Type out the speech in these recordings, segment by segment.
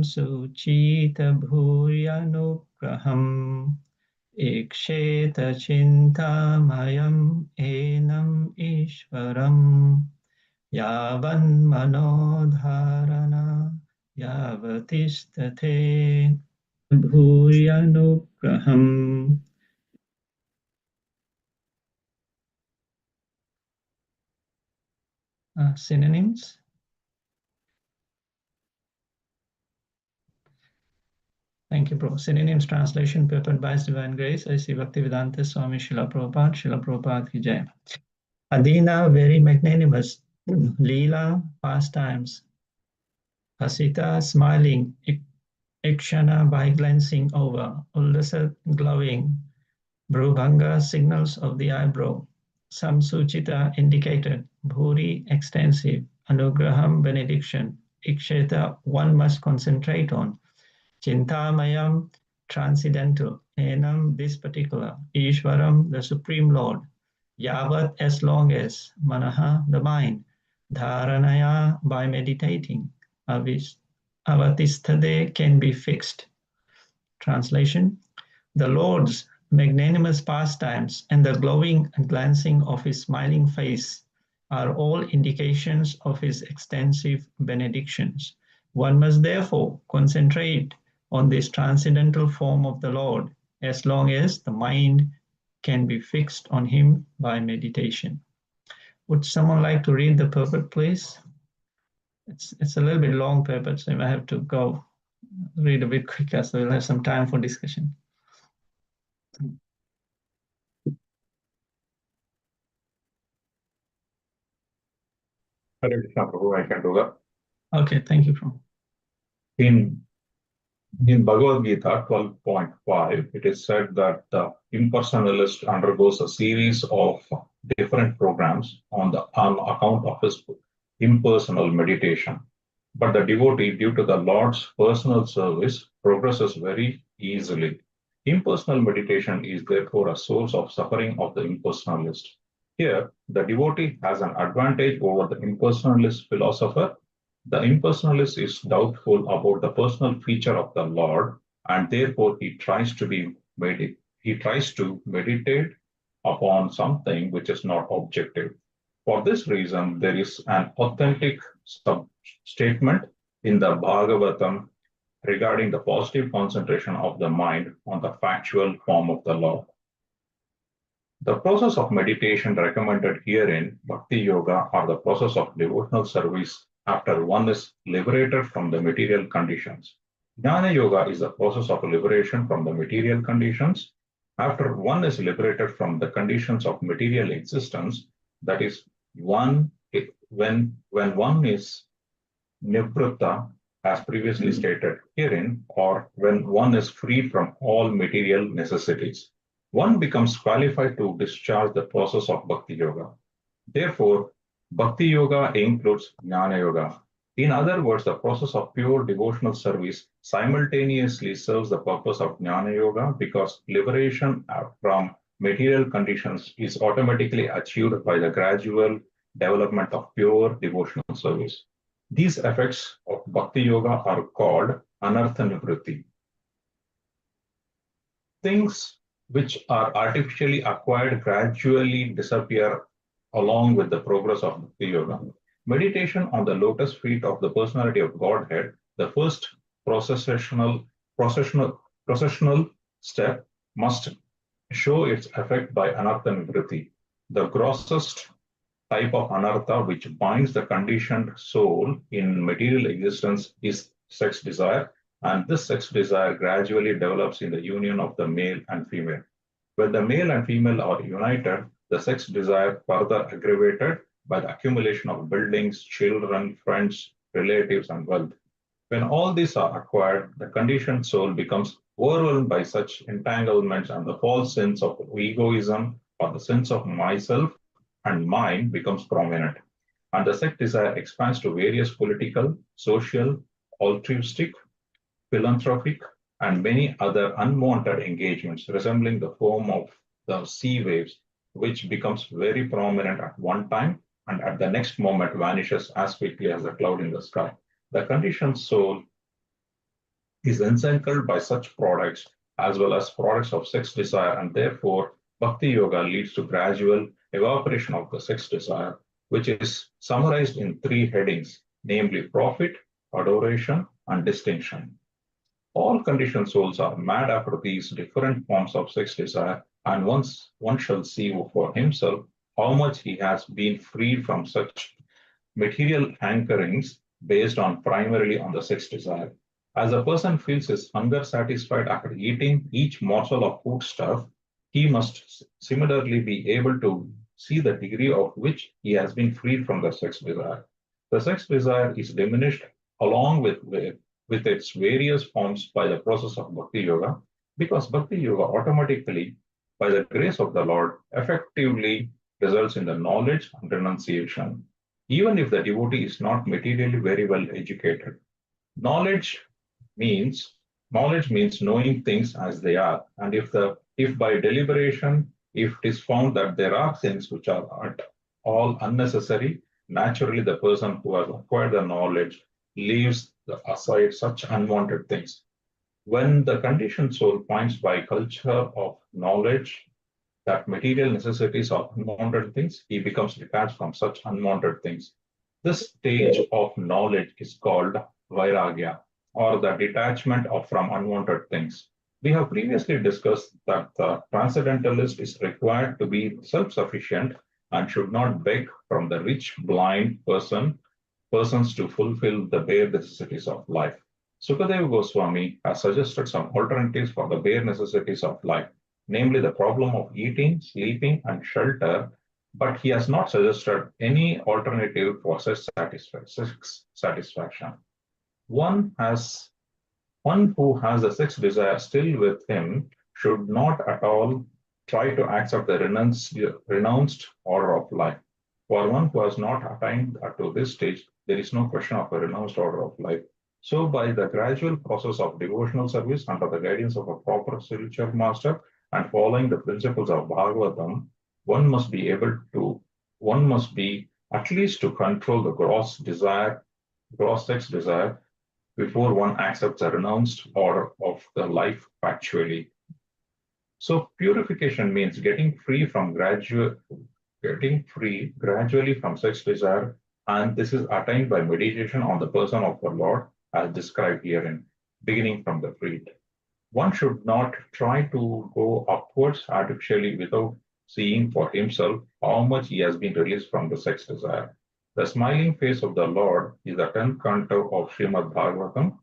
samsuchita bhuryanugraham iksheta chintamayam enam ishvaram yavan manodharana yavatistate bhuryanugraham. Synonyms. Thank you, bro. Synonyms translation prepared by His Divine Grace. I see Bhaktivedanta Swami Srila Prabhupada. Srila Prabhupada ki jai. Adina, very magnanimous. Leela, pastimes. Hasita, smiling. Ikshana, by glancing over. Ullasa, glowing. Bhrubhanga, signals of the eyebrow. Samsuchita, indicated. Bhuri, extensive. Anugraham, benediction. Iksheta, one must concentrate on. Chintamayam, transcendental. Enam, this particular. Ishvaram, the Supreme Lord. Yavat, as long as. Manaha, the mind. Dharanaya, by meditating. Avatistade, can be fixed. Translation. The Lord's magnanimous pastimes and the glowing and glancing of his smiling face are all indications of his extensive benedictions. One must therefore concentrate on this transcendental form of the Lord as long as the mind can be fixed on him by meditation. Would someone like to read the purport, please? It's a little bit long purport, so I have to go read a bit quicker, so we'll have some time for discussion. Harekrishna, Prabhu, I can do that. Okay, thank you, Prabhu. In Bhagavad Gita 12.5, it is said that the impersonalist undergoes a series of different programs on account of his impersonal meditation. But the devotee, due to the Lord's personal service, progresses very easily. Impersonal meditation is therefore a source of suffering of the impersonalist. Here, the devotee has an advantage over the impersonalist philosopher. The impersonalist is doubtful about the personal feature of the Lord, and therefore he tries to meditate upon something which is not objective. For this reason, there is an authentic statement in the Bhāgavatam regarding the positive concentration of the mind on the factual form of the Lord. The process of meditation recommended herein, Bhakti Yoga, or the process of devotional service after one is liberated from the material conditions. Jnana Yoga is the process of liberation from the material conditions. After one is liberated from the conditions of material existence, that is, when one is nivritta, as previously stated herein, or when one is free from all material necessities, one becomes qualified to discharge the process of Bhakti Yoga. Therefore, Bhakti Yoga includes Jnana Yoga. In other words, the process of pure devotional service simultaneously serves the purpose of Jnana Yoga because liberation from material conditions is automatically achieved by the gradual development of pure devotional service. These effects of Bhakti Yoga are called Anartha Nivritti. Things which are artificially acquired gradually disappear along with the progress of Bhakti Yoga. Meditation on the lotus feet of the personality of Godhead, the first processional step, must show its effect by Anartha Nivritti. The grossest type of anartha which binds the conditioned soul in material existence is sex desire, and this sex desire gradually develops in the union of the male and female. When the male and female are united, the sex desire further aggravated by the accumulation of buildings, children, friends, relatives, and wealth. When all these are acquired, the conditioned soul becomes overwhelmed by such entanglements, and the false sense of egoism or the sense of myself and mine becomes prominent. And the sex desire expands to various political, social, altruistic, philanthropic, and many other unwanted engagements resembling the form of the sea waves, which becomes very prominent at one time and at the next moment vanishes as quickly as a cloud in the sky. The conditioned soul is encircled by such products as well as products of sex desire, and therefore Bhakti Yoga leads to gradual evaporation of the sex desire, which is summarized in three headings, namely profit, adoration, and distinction. All conditioned souls are mad after these different forms of sex desire, and once one shall see for himself how much he has been freed from such material anchorings based on primarily on the sex desire. As a person feels his hunger satisfied after eating each morsel of foodstuff, he must similarly be able to see the degree of which he has been freed from the sex desire. The sex desire is diminished along with its various forms by the process of Bhakti Yoga, because Bhakti Yoga automatically, by the grace of the Lord, effectively results in the knowledge and renunciation. Even if the devotee is not materially very well educated. Knowledge means knowing things as they are. And if by deliberation, if it is found that there are things which are at all unnecessary, naturally the person who has acquired the knowledge leaves aside such unwanted things. When the conditioned soul finds by culture of knowledge that material necessities are unwanted things, he becomes detached from such unwanted things. This stage of knowledge is called vairagya, or the detachment from unwanted things. We have previously discussed that the transcendentalist is required to be self-sufficient and should not beg from the rich, blind persons to fulfill the bare necessities of life. Sukadeva Goswami has suggested some alternatives for the bare necessities of life, namely the problem of eating, sleeping, and shelter, but he has not suggested any alternative for such satisfaction. One who has the sex desire still with him should not at all try to accept the renounced order of life. For one who has not attained to this stage, there is no question of a renounced order of life. So by the gradual process of devotional service under the guidance of a proper spiritual master and following the principles of Bhagavatam, one must be at least to control the gross sex desire before one accepts a renounced order of the life factually. So purification means getting free gradually from sex desire, and this is attained by meditation on the person of the Lord as described herein, beginning from the feet. One should not try to go upwards artificially without seeing for himself how much he has been released from the sex desire. The smiling face of the Lord is the 10th canto of Srīmad Bhāgavatam,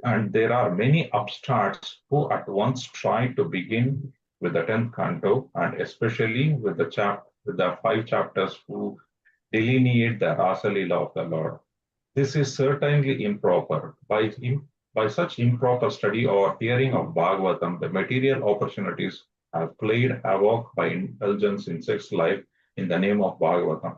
and there are many upstarts who at once try to begin with the 10th canto, and especially with the 5 chapters who delineate the Rasa Leela of the Lord. This is certainly improper. By such improper study or hearing of Bhagavatam, the material opportunities have played havoc by indulgence in sex life in the name of Bhagavatam.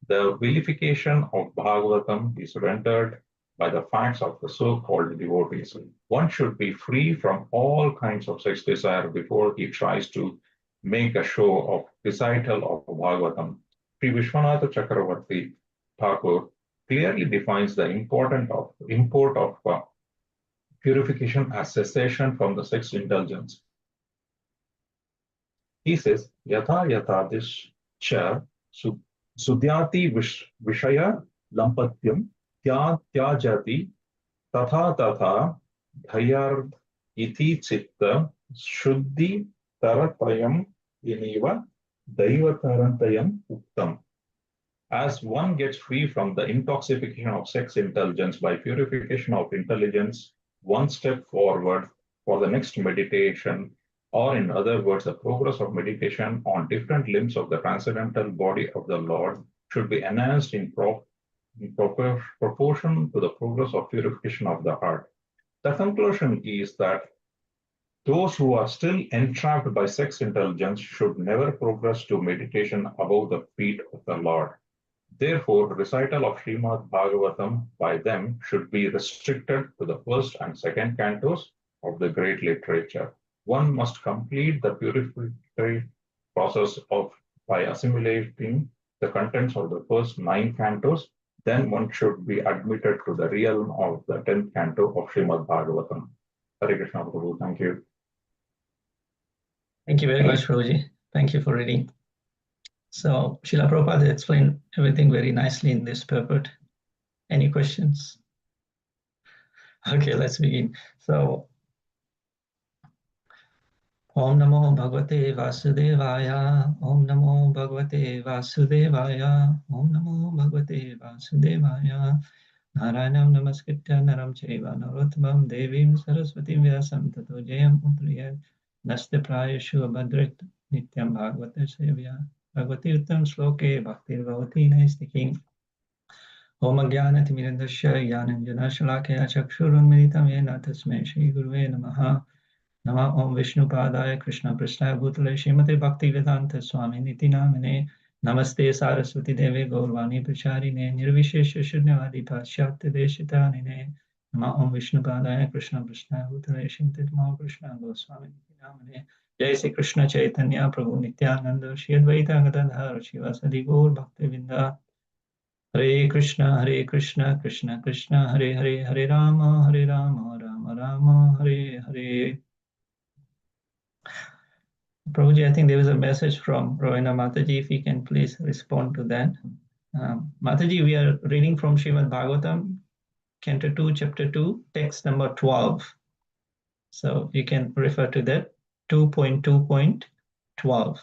The vilification of Bhagavatam is rendered by the facts of the so-called devotees. One should be free from all kinds of sex desire before he tries to make a show of recital of Bhagavatam. Sri Vishwanatha Chakravarti Thakur clearly defines the import of purification as cessation from the sex indulgence. He says, Yatha yatha discha sudhyati vishaya lampatyam tyajati tatha tatha dhayard iti chitta shuddhi taratayam iniva daivatarantayam uktam. As one gets free from the intoxication of sex indulgence by purification of intelligence, one step forward for the next meditation, or in other words, the progress of meditation on different limbs of the transcendental body of the Lord should be enhanced in proportion to the progress of purification of the heart. The conclusion is that those who are still entrapped by sex indulgence should never progress to meditation above the feet of the Lord. Therefore, recital of Srīmad Bhāgavatam by them should be restricted to the first and second cantos of the great literature. One must complete the purificatory process by assimilating the contents of the first 9 cantos. Then one should be admitted to the realm of the 10th canto of Srīmad Bhāgavatam. Hare Krishna, Prabhu. Thank you. Thank you very much, Prabhuji. Thank you for reading. So, Srila Prabhupada explained everything very nicely in this purport. Any questions? Okay, let's begin. So, Om Namo Bhagavate Vasudevaya, Om Namo Bhagavate Vasudevaya, Om Namo Bhagavate Vasudevaya, Narayanam Namaskritya Naram Chaiva Narottamam Devim Saraswatim Vyasam Tato Jayam Utriyat Naste Prayashu Abhadrit Nityam Bhagavata Sevya Bhagavati Uttam Shloke Bhaktir Bhavati Naistikim Om Jnana Timirandasya Jnananjana Shalakaya Chakshurunmilitam Yena Tasmai Shri Guruve Namaha Nama Om Vishnu Padaya Krishna Prasthaya Bhutale Srimate Bhaktivedanta Swami Niti Namine Namaste Saraswati Deve Gaurvani Pracharine Nirvishesha Shunyavadi Paschatya Deshitanine Nama Om Vishnu Padaya Krishna Prasthaya Bhutale Srimate Krishna Goswami Niti Namine Jai Sri Krishna Chaitanya Prabhu Nityananda Shri Advaita Gadadhar Shivasadi Gaur Bhaktivinda Hare Krishna, Krishna Krishna, Hare Hare, Hare Rama, Rama Rama, Hare Hare. Prabhuji, I think there was a message from Ravina Mataji. If you can please respond to that. Mataji, we are reading from Srimad Bhagavatam, Canto 2, Chapter 2, text number 12. So you can refer to that, 2.2.12.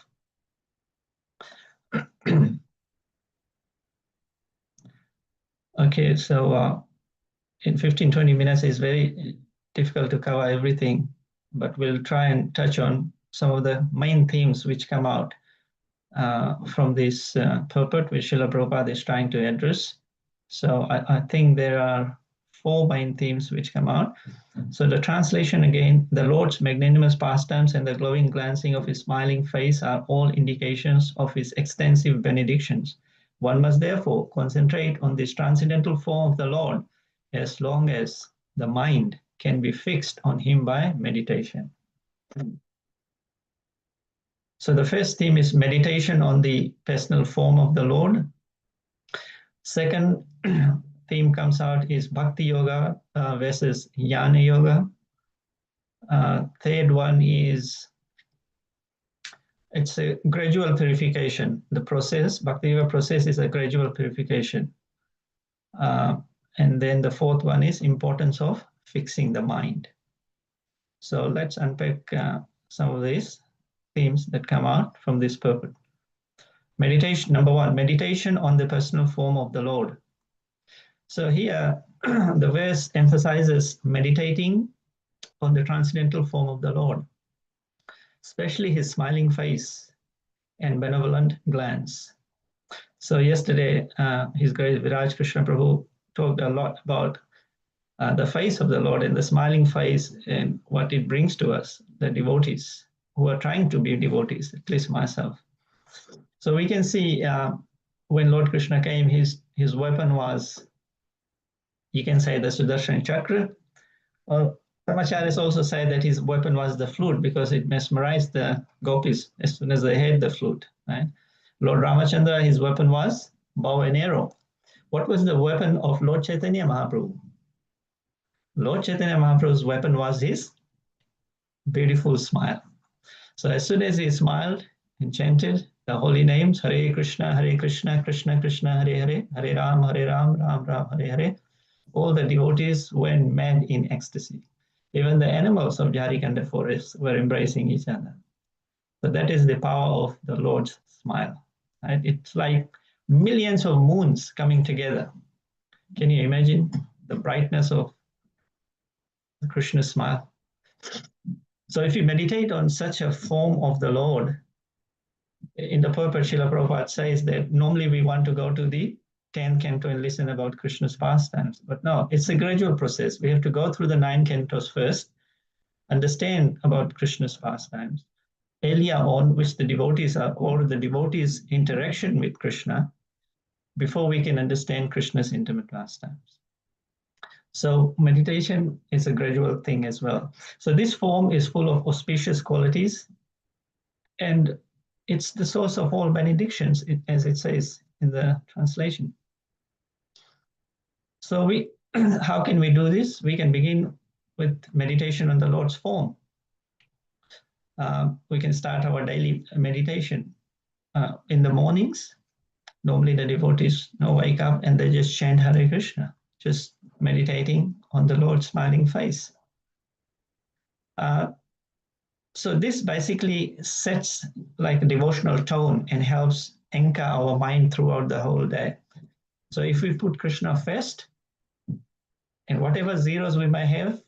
Okay, so in 15-20 minutes is very difficult to cover everything, but we'll try and touch on some of the main themes which come out from this purport which Srila Prabhupada is trying to address. So I think there are 4 main themes which come out. So the translation again, the Lord's magnanimous pastimes and the glowing glancing of his smiling face are all indications of his extensive benedictions. One must therefore concentrate on this transcendental form of the Lord as long as the mind can be fixed on him by meditation. So the first theme is meditation on the personal form of the Lord. Second theme comes out is Bhakti Yoga versus Jnana Yoga. Third one is, it's a gradual purification. The process, Bhakti Yoga process is a gradual purification. And then the fourth one is importance of fixing the mind. So let's unpack some of these themes that come out from this purport. Meditation, number 1, meditation on the personal form of the Lord. So here, the verse emphasizes meditating on the transcendental form of the Lord, especially his smiling face and benevolent glance. So yesterday, His Grace Viraj Krishna Prabhu talked a lot about the face of the Lord and the smiling face and what it brings to us, the devotees who are trying to be devotees, at least myself. So we can see when Lord Krishna came, his weapon was, you can say, the Sudarshan Chakra. Well, Brahmacharis also say that his weapon was the flute because it mesmerized the gopis as soon as they heard the flute. Right? Lord Ramachandra, his weapon was bow and arrow. What was the weapon of Lord Chaitanya Mahaprabhu? Lord Chaitanya Mahaprabhu's weapon was his beautiful smile. So as soon as he smiled and chanted the holy names, Hare Krishna, Krishna Krishna, Hare Hare, Hare Ram, Ram Ram, Hare Hare, all the devotees went mad in ecstasy. Even the animals of Jharikanda forest were embracing each other. So that is the power of the Lord's smile. Right? It's like millions of moons coming together. Can you imagine the brightness of Krishna's smile? So if you meditate on such a form of the Lord, in the purport, Srila Prabhupada says that normally we want to go to the 10th canto and listen about Krishna's pastimes. But no, it's a gradual process. We have to go through the 9 cantos first, understand about Krishna's pastimes. Earlier on, which the devotees are, or the devotees' interaction with Krishna, before we can understand Krishna's intimate pastimes. So meditation is a gradual thing as well. So this form is full of auspicious qualities, and it's the source of all benedictions, as it says in the translation. So how can we do this? We can begin with meditation on the Lord's form. We can start our daily meditation in the mornings. Normally the devotees wake up and they just chant Hare Krishna, just meditating on the Lord's smiling face. So this basically sets like a devotional tone and helps anchor our mind throughout the whole day. So if we put Krishna first, and whatever zeros we may have,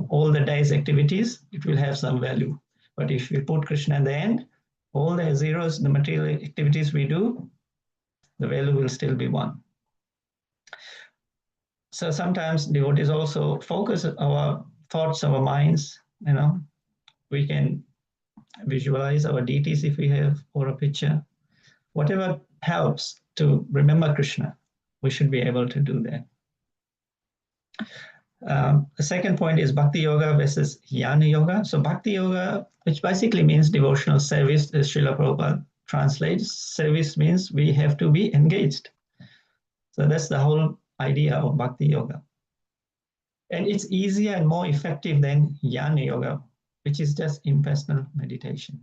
all the day's activities, it will have some value. But if we put Krishna at the end, all the zeros, the material activities we do, the value will still be 1. So sometimes devotees also focus our thoughts, our minds, we can visualize our deities if we have, or a picture. Whatever helps to remember Krishna, we should be able to do that. The second point is Bhakti Yoga versus Jnana Yoga. So Bhakti Yoga, which basically means devotional service, as Srila Prabhupada translates, service means we have to be engaged. So that's the whole idea of Bhakti Yoga. And it's easier and more effective than Jnana Yoga, which is just impersonal meditation.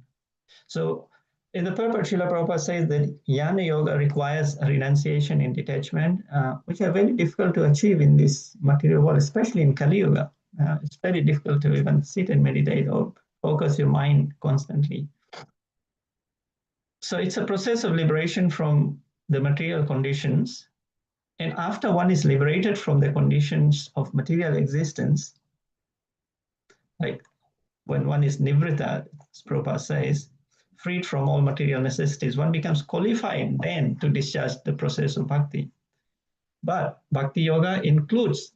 So in the purport, Srila Prabhupada says that Jnana Yoga requires renunciation and detachment, which are very difficult to achieve in this material world, especially in Kali Yuga. It's very difficult to even sit and meditate or focus your mind constantly. So it's a process of liberation from the material conditions. And after one is liberated from the conditions of material existence, like when one is nivritta, as Prabhupada says, freed from all material necessities, one becomes qualified then to discharge the process of bhakti. But Bhakti Yoga includes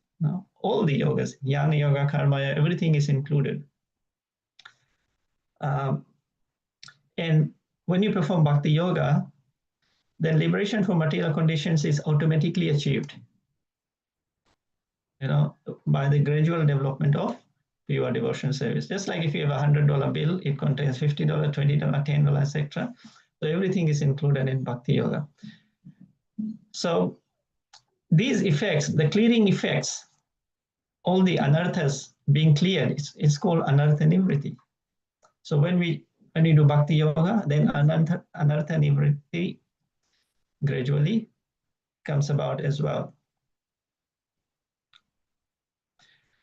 all the yogas, Jnana Yoga, Karma Yoga, everything is included. And when you perform Bhakti Yoga, then liberation from material conditions is automatically achieved, by the gradual development of pure devotional service. Just like if you have a $100 bill, it contains $50, $20, $10, etc. So everything is included in Bhakti Yoga. So these effects, the clearing effects, all the anarthas being cleared, it's called anartha nivritti. So when we do Bhakti Yoga, then anartha nivritti gradually comes about as well.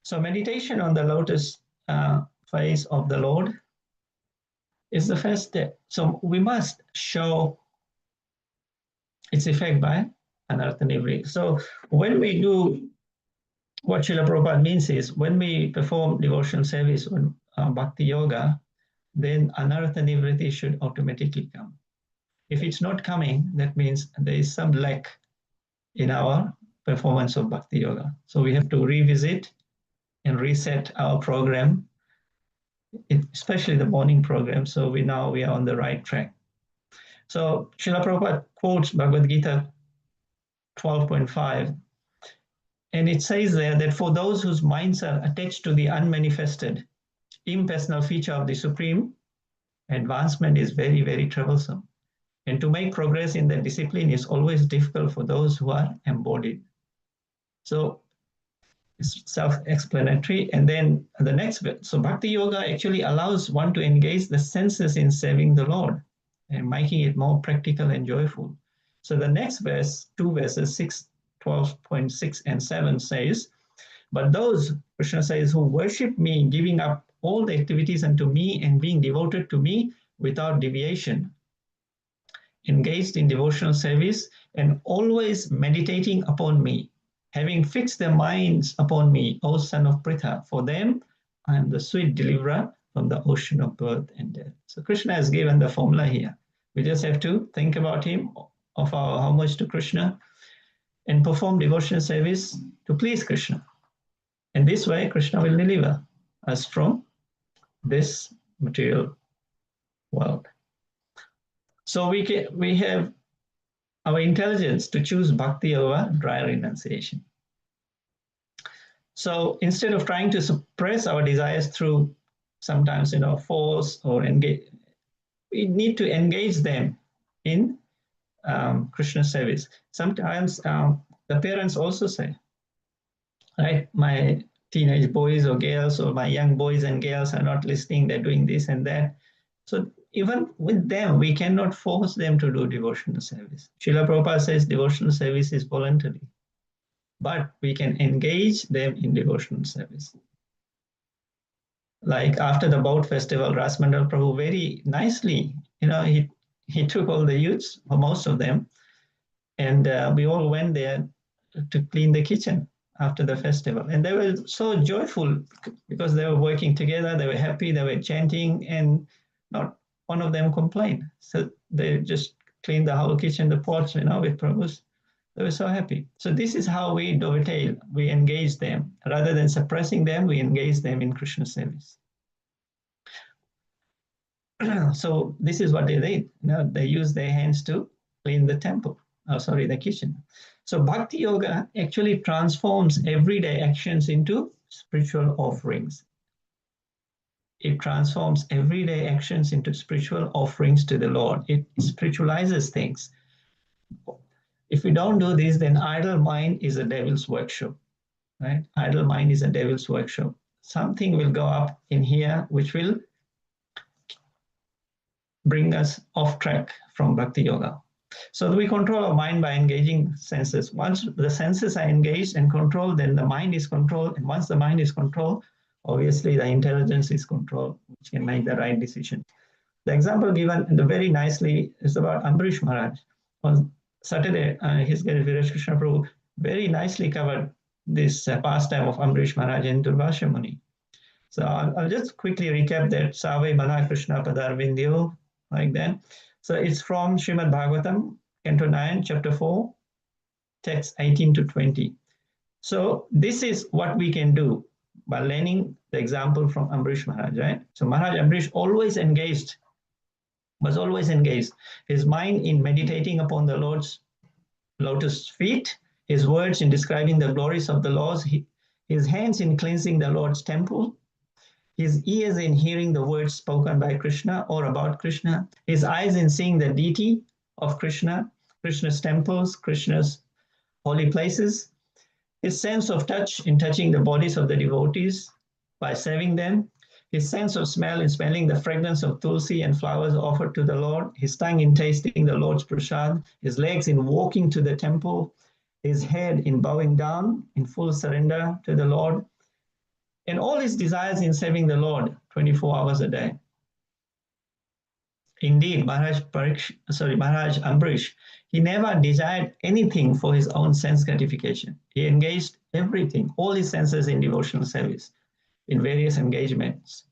So meditation on the lotus face of the Lord is the first step. So we must show its effect by anartha nivritti. So when we do, what Srila Prabhupada means is, when we perform devotional service on Bhakti Yoga, then anartha nivritti should automatically come. If it's not coming, that means there is some lack in our performance of Bhakti Yoga. So we have to revisit and reset our program, especially the morning program. So we are on the right track. So Srila Prabhupada quotes Bhagavad Gita 12.5, and it says there that for those whose minds are attached to the unmanifested, impersonal feature of the Supreme, advancement is very, very troublesome. And to make progress in that discipline is always difficult for those who are embodied. So it's self-explanatory. And then the next bit, so Bhakti Yoga actually allows one to engage the senses in serving the Lord and making it more practical and joyful. So the next verse, 2 verses, 12.6 and 7 says, but those, Krishna says, who worship me, giving up all the activities unto me and being devoted to me without deviation, engaged in devotional service and always meditating upon me, having fixed their minds upon me, O son of Pritha, for them I am the sweet deliverer from the ocean of birth and death. So Krishna has given the formula here. We just have to think about him, offer our homage to Krishna, and perform devotional service to please Krishna. And this way, Krishna will deliver us from this material world. So we have our intelligence to choose bhakti over dry renunciation. So instead of trying to suppress our desires through sometimes force or engage, we need to engage them in Krishna service. Sometimes the parents also say, right, my teenage boys or girls, or my young boys and girls are not listening, they're doing this and that. So even with them, we cannot force them to do devotional service. Srila Prabhupada says devotional service is voluntary, but we can engage them in devotional service. Like after the boat festival, Rasmandal Prabhu very nicely, he took all the youths, or most of them, and we all went there to clean the kitchen after the festival. And they were so joyful because they were working together, they were happy, they were chanting, and not one of them complained. So they just cleaned the whole kitchen, the pots, with Prabhus. They were so happy. So this is how we dovetail, we engage them. Rather than suppressing them, we engage them in Krishna service. So this is what they did. They used their hands to clean the temple, the kitchen. So Bhakti Yoga actually transforms everyday actions into spiritual offerings. It transforms everyday actions into spiritual offerings to the Lord. It spiritualizes things. If we don't do this, then idle mind is a devil's workshop, right? Idle mind is a devil's workshop. Something will go up in here which will bring us off track from Bhakti Yoga. So we control our mind by engaging senses. Once the senses are engaged and controlled, then the mind is controlled. And once the mind is controlled, obviously the intelligence is controlled, which can make the right decision. The example given very nicely is about Ambarish Maharaj. On Saturday, His Grace Viraj Krishna Prabhu very nicely covered this pastime of Ambarish Maharaj and Durvasha Muni. So I'll just quickly recap that. Savai Mana Krishna Padar Vindyo, like that. So it's from Srīmad Bhāgavatam, Canto 9, Chapter 4, text 18 to 20. So this is what we can do by learning the example from Ambarish Maharaj, right? So Maharaj Ambarish was always engaged. His mind in meditating upon the Lord's lotus feet, his words in describing the glories of the Lord, his hands in cleansing the Lord's temple, his ears in hearing the words spoken by Krishna or about Krishna, his eyes in seeing the deity of Krishna, Krishna's temples, Krishna's holy places, his sense of touch in touching the bodies of the devotees by serving them, his sense of smell in smelling the fragrance of tulsi and flowers offered to the Lord, his tongue in tasting the Lord's prasad, his legs in walking to the temple, his head in bowing down in full surrender to the Lord, and all his desires in serving the Lord 24 hours a day. Indeed, Maharaj Ambarish, he never desired anything for his own sense gratification. He engaged everything, all his senses in devotional service, in various engagements.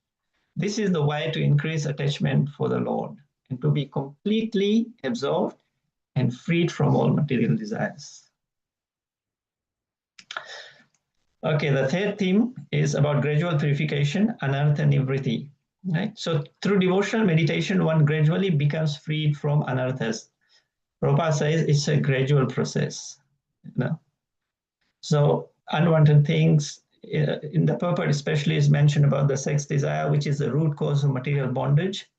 This is the way to increase attachment for the Lord and to be completely absorbed and freed from all material desires. Okay, the third theme is about gradual purification, anartha nivritti. Right? So through devotional meditation, one gradually becomes freed from anarthas. Prabhupada says it's a gradual process. So unwanted things, in the purport especially is mentioned about the sex desire, which is the root cause of material bondage.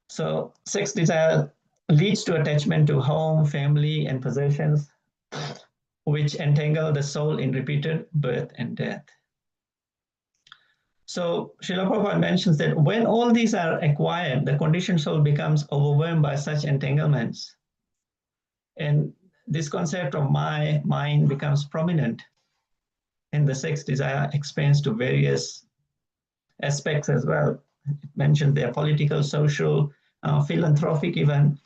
So sex desire leads to attachment to home, family, and possessions, which entangle the soul in repeated birth and death. So Srila Prabhupada mentions that when all these are acquired, the conditioned soul becomes overwhelmed by such entanglements. And this concept of my mind becomes prominent, and the sex desire expands to various aspects as well. It mentions their political, social, philanthropic even.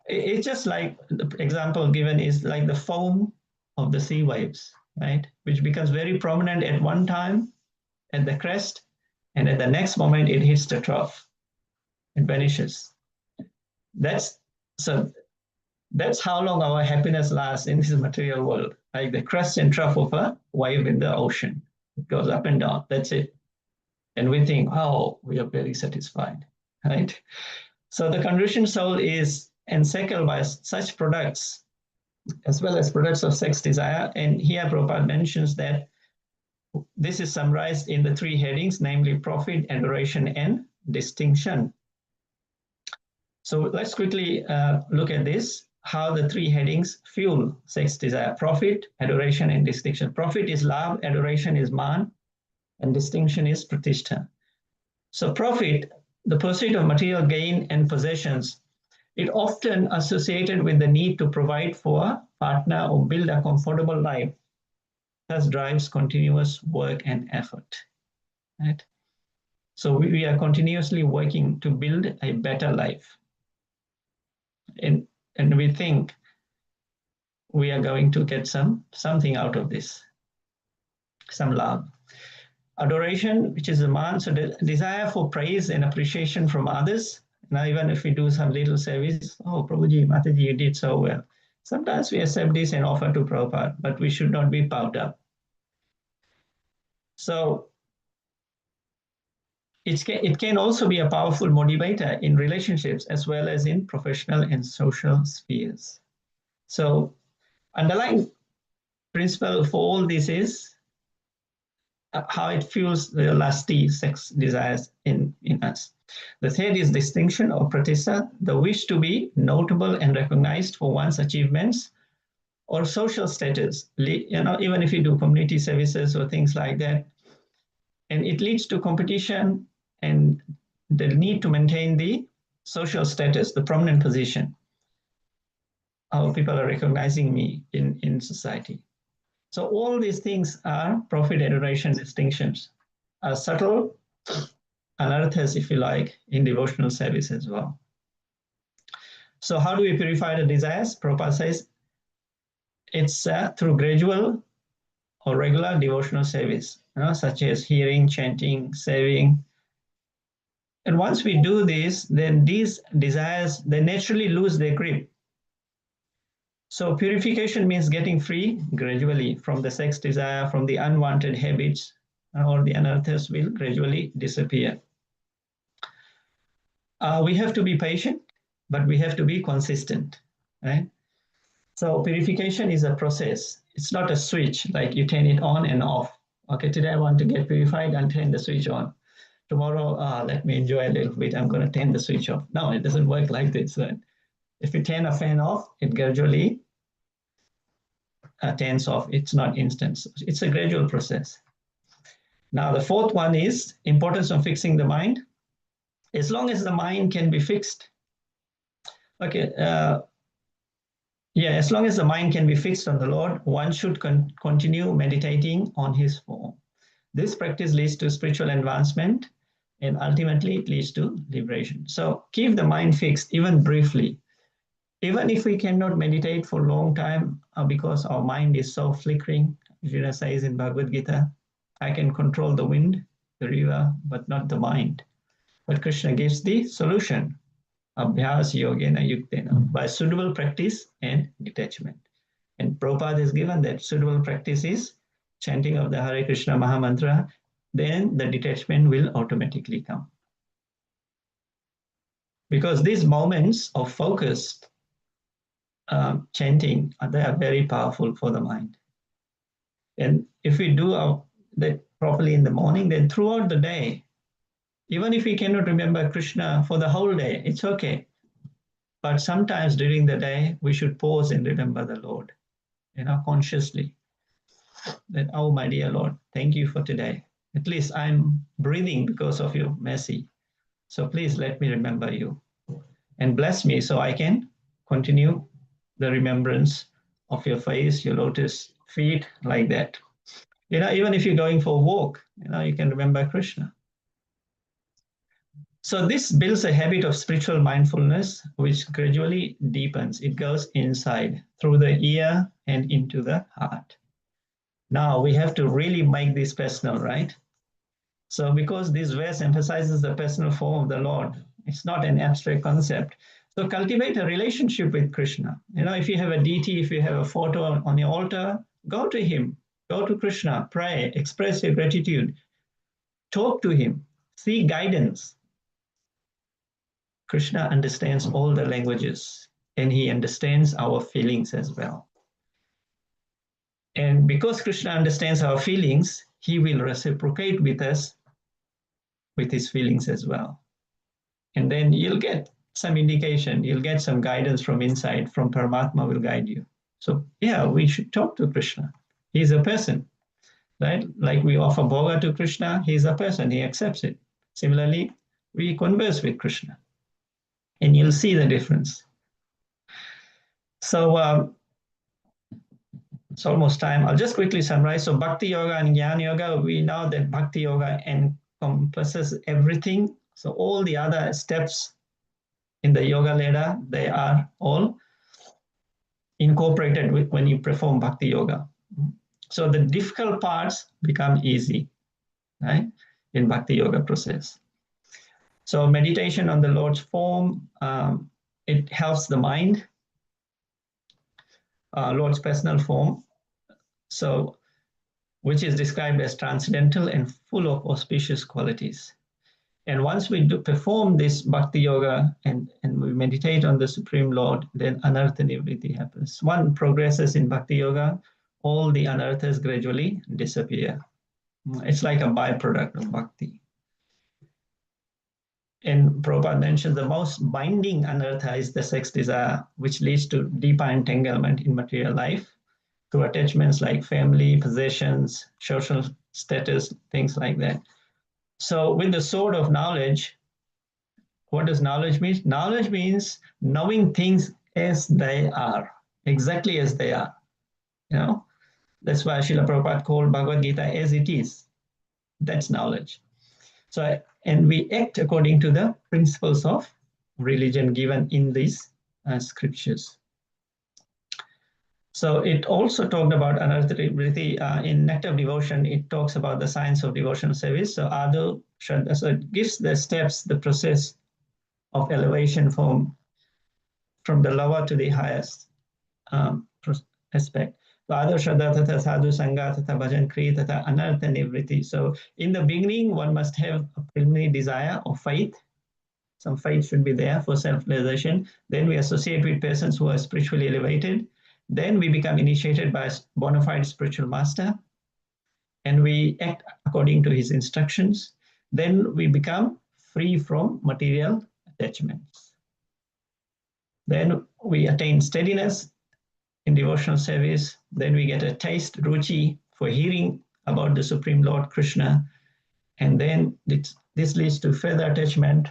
It's just like the example given is like the foam of the sea waves, right? Which becomes very prominent at one time at the crest, and at the next moment it hits the trough. It vanishes. That's how long our happiness lasts in this material world, like the crest and trough of a wave in the ocean. It goes up and down, that's it. And we think, oh, we are very satisfied, right? So the conditioned soul is encircled by such products, as well as products of sex desire. And here Prabhupada mentions that this is summarized in the three headings, namely profit, adoration, and distinction. So let's quickly look at this. how the three headings fuel sex desire: profit, adoration, and distinction. Profit is love, adoration is man, and distinction is pratishtha. So profit, the pursuit of material gain and possessions, it often associated with the need to provide for a partner or build a comfortable life, thus drives continuous work and effort. Right? So we are continuously working to build a better life. And we think we are going to get something out of this, some love. Adoration, which is the man, so the desire for praise and appreciation from others. Now, even if we do some little service, oh, Prabhuji, Mataji, you did so well. Sometimes we accept this and offer to Prabhupada, but we should not be puffed up. So it can also be a powerful motivator in relationships as well as in professional and social spheres. So underlying principle for all this is how it fuels the lusty sex desires in us. The third is distinction or pratishtha, the wish to be notable and recognized for one's achievements or social status. Even if you do community services or things like that, and it leads to competition and the need to maintain the social status, the prominent position. How people are recognizing me in society. So all these things are profit, adoration, distinctions, are subtle anarthas, if you like, in devotional service as well. So how do we purify the desires? Prabhupada says it's through gradual or regular devotional service, such as hearing, chanting, serving. And once we do this, then these desires, they naturally lose their grip. So purification means getting free gradually from the sex desire, from the unwanted habits, or the anarthas will gradually disappear. We have to be patient, but we have to be consistent, right? So purification is a process. It's not a switch, like you turn it on and off. Okay, today I want to get purified and turn the switch on. Tomorrow, let me enjoy a little bit, I'm going to turn the switch off. No, it doesn't work like this. Right? If you turn a fan off, it gradually turns off. It's not instant. It's a gradual process. Now, the fourth one is importance of fixing the mind. As long as the mind can be fixed, okay, as long as the mind can be fixed on the Lord, one should continue meditating on his form. This practice leads to spiritual advancement, and ultimately it leads to liberation. So keep the mind fixed, even briefly. Even if we cannot meditate for a long time because our mind is so flickering, Arjuna says in Bhagavad Gita, I can control the wind, the river, but not the mind. But Krishna gives the solution, abhyas yogena yuktena, by suitable practice and detachment. And Prabhupada has given that suitable practice is chanting of the Hare Krishna Maha Mantra, then the detachment will automatically come. Because these moments of focused chanting, they are very powerful for the mind. And if we do that properly in the morning, then throughout the day, even if we cannot remember Krishna for the whole day, it's okay. But sometimes during the day, we should pause and remember the Lord, consciously. That, oh, my dear Lord, thank you for today. At least I'm breathing because of your mercy. So please let me remember you. And bless me so I can continue the remembrance of your face, your lotus feet, like that. Even if you're going for a walk, you can remember Krishna. So this builds a habit of spiritual mindfulness, which gradually deepens. It goes inside, through the ear and into the heart. Now we have to really make this personal, right? So because this verse emphasizes the personal form of the Lord, it's not an abstract concept. So cultivate a relationship with Krishna. If you have a deity, if you have a photo on your altar, go to him, go to Krishna, pray, express your gratitude, talk to him, seek guidance. Krishna understands all the languages and he understands our feelings as well. And because Krishna understands our feelings, he will reciprocate with us with his feelings as well. And then you'll get some indication. You'll get some guidance from inside, from Paramatma will guide you. So yeah, we should talk to Krishna. He's a person, right? Like we offer bhoga to Krishna, he's a person, he accepts it. Similarly, we converse with Krishna, and you'll see the difference. So it's almost time. I'll just quickly summarize. So Bhakti Yoga and Jnana Yoga, we know that Bhakti Yoga encompasses everything. So all the other steps in the yoga ladder, they are all incorporated with when you perform Bhakti Yoga. So the difficult parts become easy, right, in Bhakti Yoga process. So meditation on the Lord's form, it helps the mind, Lord's personal form, so which is described as transcendental and full of auspicious qualities. And once we do perform this Bhakti Yoga and we meditate on the Supreme Lord, then anartha nivritti happens. One progresses in Bhakti Yoga, all the anarthas gradually disappear. It's like a byproduct of Bhakti. And Prabhupada mentioned the most binding anartha is the sex desire, which leads to deeper entanglement in material life through attachments like family, possessions, social status, things like that. So with the sword of knowledge, what does knowledge mean? Knowledge means knowing things as they are, exactly as they are. You know, that's why Srila Prabhupada called Bhagavad Gita as it is. That's knowledge. So, and we act according to the principles of religion given in these scriptures. So it also talked about anartha nivritti in Nectar of Devotion. It talks about the science of devotional service. So so it gives the steps, the process of elevation from the lower to the highest aspect. So Ado Shraddha Tata Sadhu Sangha Tata Bhajan Kriya Tata Anartha Nivritti. So in the beginning, one must have a preliminary desire of faith. Some faith should be there for self-realization. Then we associate with persons who are spiritually elevated. Then we become initiated by a bona fide spiritual master, and we act according to his instructions. Then we become free from material attachments. Then we attain steadiness in devotional service. Then we get a taste, ruchi, for hearing about the Supreme Lord Krishna. And then this leads to further attachment.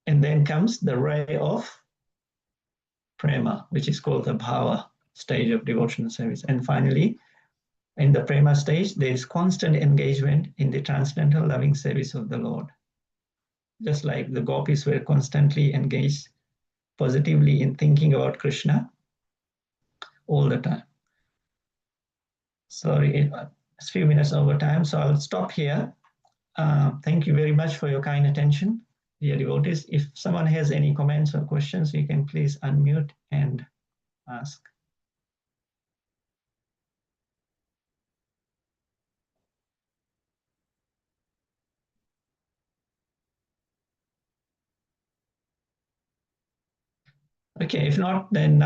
And then comes the ray of prema, which is called the bhava stage of devotional service. And finally, in the prema stage, there is constant engagement in the transcendental loving service of the Lord. Just like the gopis were constantly engaged positively in thinking about Krishna all the time. Sorry, it's a few minutes over time, so I'll stop here. Thank you very much for your kind attention, dear devotees. If someone has any comments or questions, you can please unmute and ask. Okay, if not, then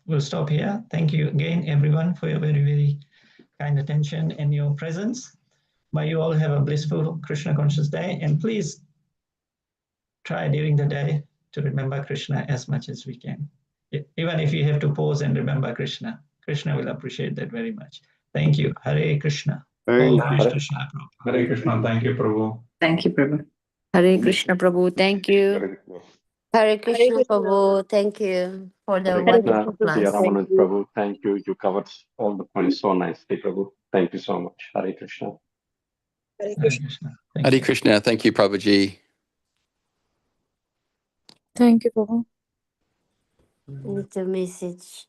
we'll stop here. Thank you again, everyone, for your very, very kind attention and your presence. May you all have a blissful Krishna conscious day, and please try during the day to remember Krishna as much as we can. Even if you have to pause and remember Krishna, Krishna will appreciate that very much. Thank you. Hare Krishna. Hare Krishna. Thank you, Prabhu. Thank you, Prabhu. Hare Krishna, Prabhu. Thank you. Hare Krishna, Prabhu. Thank you for the wonderful class. Prabhu, thank you. You covered all the points so nicely, Prabhu. Thank you so much. Hare Krishna. Hare Krishna. Hare Krishna. Thank you, Prabhuji. Thank you, Prabhu. Need a message.